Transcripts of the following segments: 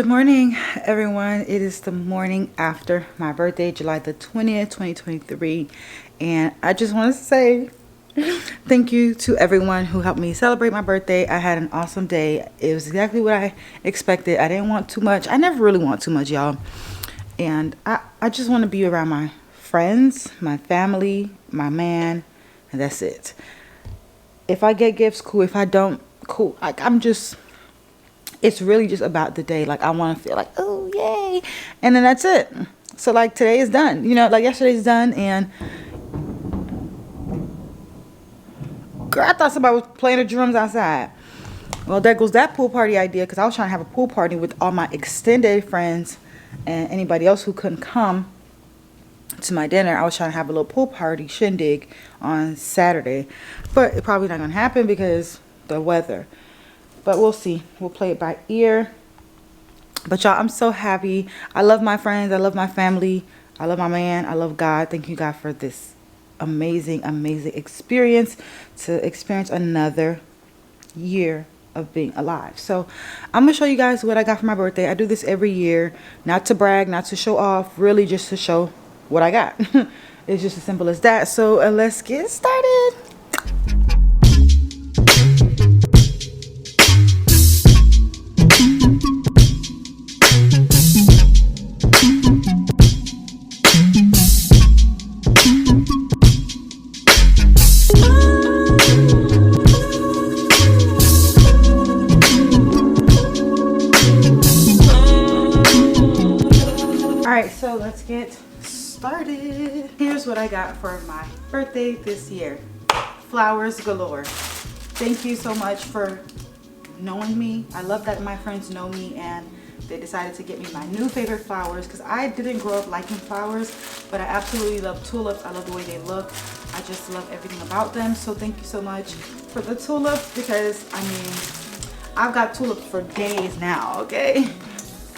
Good morning, everyone. It is the morning after my birthday, July the 20th, 2023. And I just want to say thank you to everyone who helped me celebrate my birthday. I had an awesome day. It was exactly what I expected. I didn't want too much. I never really want too much, y'all. And I just want to be around my friends, my family, my man, and that's it. If I get gifts, cool. If I don't, cool. It's really just about the day. Like, I want to feel like, oh, yay. And then that's it. So, like, today is done. You know, like, yesterday's done. And, girl, I thought somebody was playing the drums outside. Well, there goes that pool party idea. Because I was trying to have a pool party with all my extended friends and anybody else who couldn't come to my dinner. I was trying to have a little pool party shindig on Saturday. But it's probably not going to happen because the weather. But we'll see. We'll play it by ear. But y'all, I'm so happy. I love my friends. I love my family. I love my man. I love God. Thank you, God, for this amazing, amazing experience. To experience another year of being alive. So I'm going to show you guys what I got for my birthday. I do this every year. Not to brag, not to show off. Really just to show what I got. It's just as simple as that. So let's get started. So let's get started. Here's what I got for my birthday this year. Flowers galore. Thank you so much for knowing me. I love that my friends know me and they decided to get me my new favorite flowers because I didn't grow up liking flowers, but I absolutely love tulips. I love the way they look. I just love everything about them. So thank you so much for the tulips because, I mean, I've got tulips for days now, okay?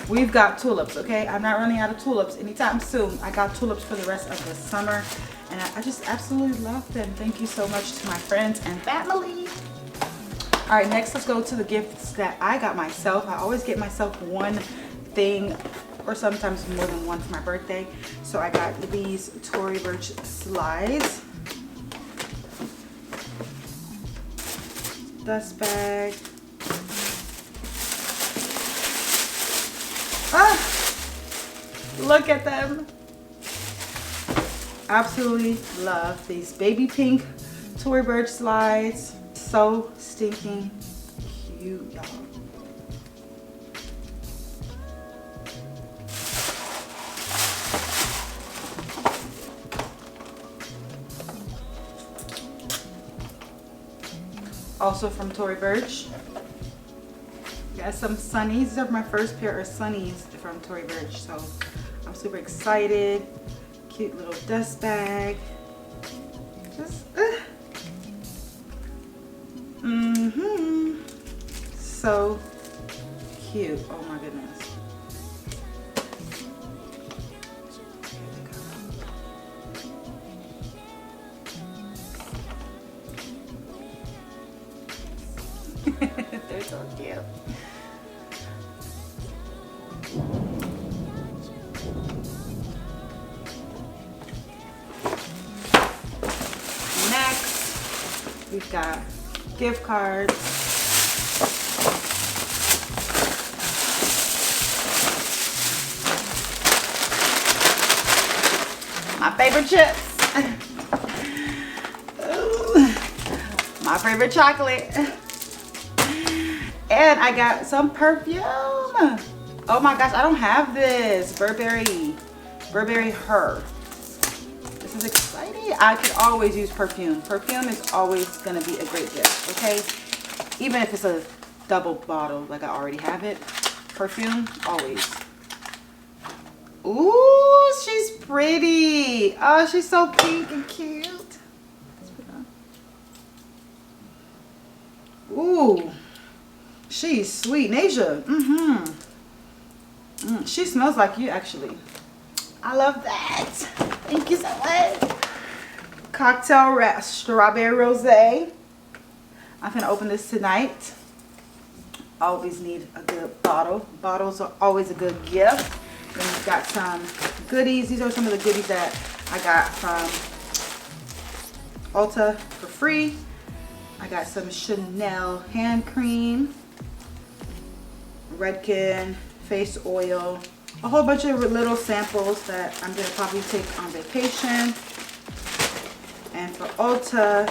We've got tulips, okay? I'm not running out of tulips anytime soon. I got tulips for the rest of the summer, and I just absolutely love them. Thank you so much to my friends and family. All right, next let's go to the gifts that I got myself. I always get myself one thing, or sometimes more than one for my birthday. So I got these Tory Burch slides, dust bag. Look at them. Absolutely love these baby pink Tory Burch slides. So stinking cute, y'all. Also from Tory Burch. Got some sunnies. These are my first pair of sunnies from Tory Burch, so I'm super excited. Cute little dust bag. Just so cute. Oh my goodness. They're so cute. Next, we've got gift cards. My favorite chips. Ooh, my favorite chocolate. And I got some perfume. Oh my gosh, I don't have this. Burberry Her. This is exciting. I could always use perfume. Perfume is always gonna be a great gift, okay? Even if it's a double bottle, like I already have it. Perfume, always. Ooh, she's pretty. Oh, she's so pink and cute. Ooh, she's sweet. Nasia. She smells like you, actually. I love that. Thank you so much. Cocktail strawberry rosé. I'm gonna open this tonight. Always need a good bottle. Bottles are always a good gift. Then we've got some goodies. These are some of the goodies that I got from Ulta for free. I got some Chanel hand cream, Redken face oil, a whole bunch of little samples that I'm gonna probably take on vacation. And for Ulta,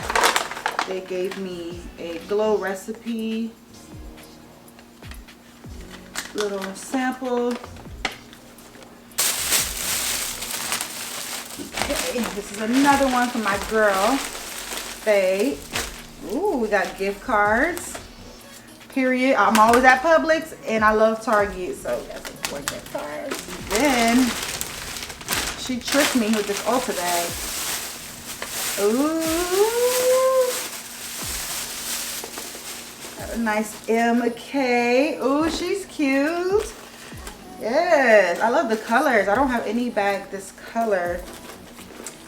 they gave me a glow recipe little sample. Okay, this is another one from my girl, Faye. Ooh, we got gift cards. Period. I'm always at Publix and I love Target, so that's a 4 gift cards. Then she tricked me with this Ulta bag. Ooh, got a nice MK. Ooh, she's cute. Yes, I love the colors. I don't have any bag this color.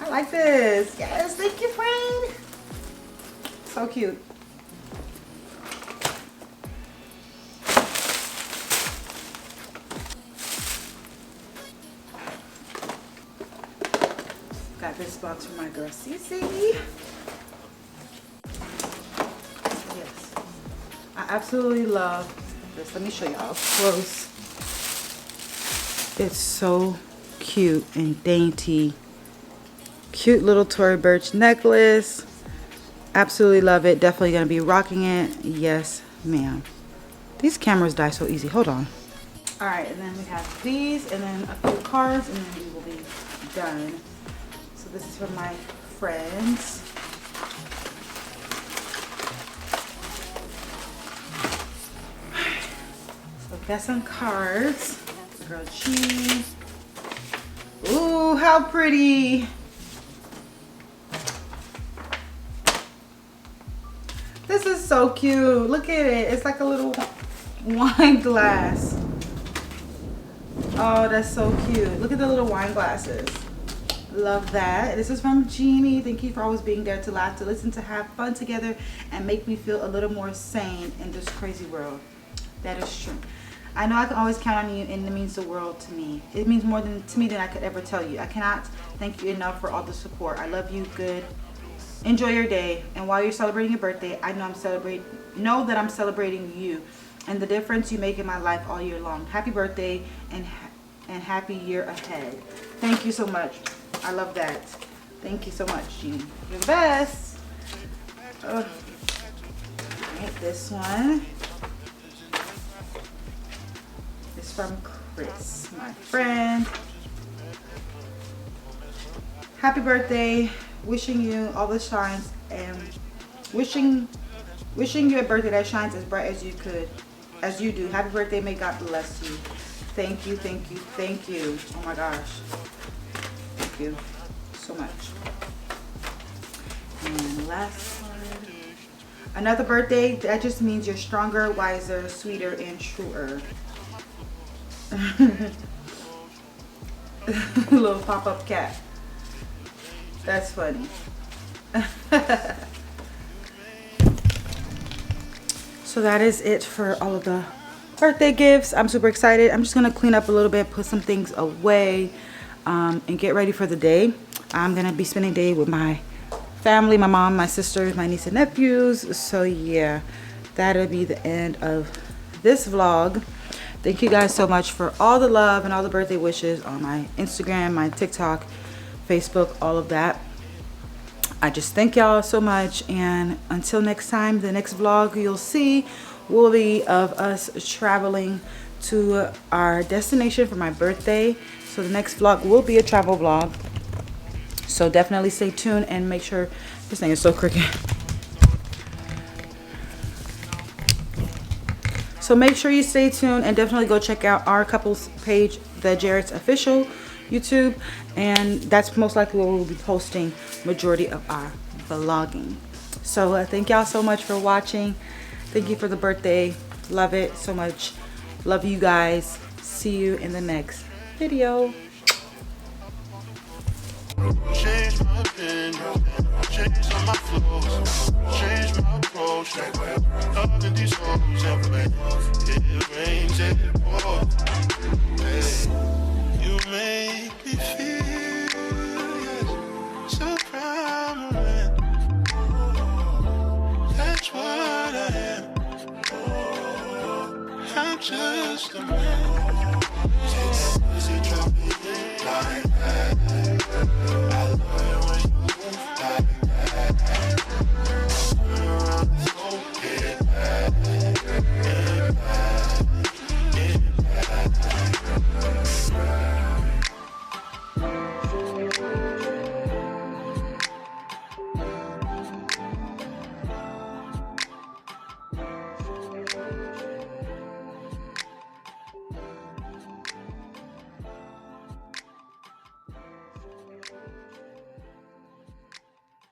I like this. Yes, thank you, friend. So cute. Got this box from my girl Cece. Yes, I absolutely love this. Let me show you how close. It's so cute and dainty. Cute little Tory Burch necklace. Absolutely love it. Definitely gonna be rocking it. Yes, ma'am. These cameras die so easy. Hold on. All right, and then we have these, and then a few cards, and then we will be done. So this is from my friends. So we got some cards. Girl G. Ooh, how pretty. This is so cute. Look at it. It's like a little wine glass. Oh, that's so cute. Look at the little wine glasses. Love that. This is from Jeannie. Thank you for always being there to laugh, to listen, to have fun together, and make me feel a little more sane in this crazy world. That is true. I know I can always count on you, and it means the world to me. It means more to me than I could ever tell you. I cannot thank you enough for all the support. I love you. Good. Enjoy your day. And while you're celebrating your birthday, I know that I'm celebrating you and the difference you make in my life all year long. Happy birthday and happy year ahead. Thank you so much. I love that. Thank you so much, Jean. You're the best. All right, this one is from Chris, my friend. Happy birthday. Wishing you all the shines and wishing you a birthday that shines as bright as you do. Happy birthday. May God bless you. Thank you, thank you, thank you. Oh my gosh. Thank you so much. And last one. Another birthday. That just means you're stronger, wiser, sweeter, and truer. Little pop-up cat. That's funny. So that is it for all of the birthday gifts. I'm super excited. I'm just gonna clean up a little bit, put some things away, and get ready for the day. I'm gonna be spending the day with my family, my mom, my sisters, my niece and nephews. So yeah, that'll be the end of this vlog. Thank you guys so much for all the love and all the birthday wishes on my Instagram, my TikTok, Facebook, all of that. I just thank y'all so much, and until next time, the next vlog you'll see will be of us traveling to our destination for my birthday. So the next vlog will be a travel vlog, so definitely stay tuned and make sure. This thing is so crooked. So make sure you stay tuned and definitely go check out our couples page, the Jarrett's official YouTube, and that's most likely where we'll be posting majority of our vlogging. So thank y'all so much for watching. Thank you for the birthday. Love it so much. Love you guys. See you in the next video. Change my opinion, change all my flows, change my approach. Loving these hoes and play. It rains, it pours. Hey, you make me feel so prominent. That's what I am. I'm just a man.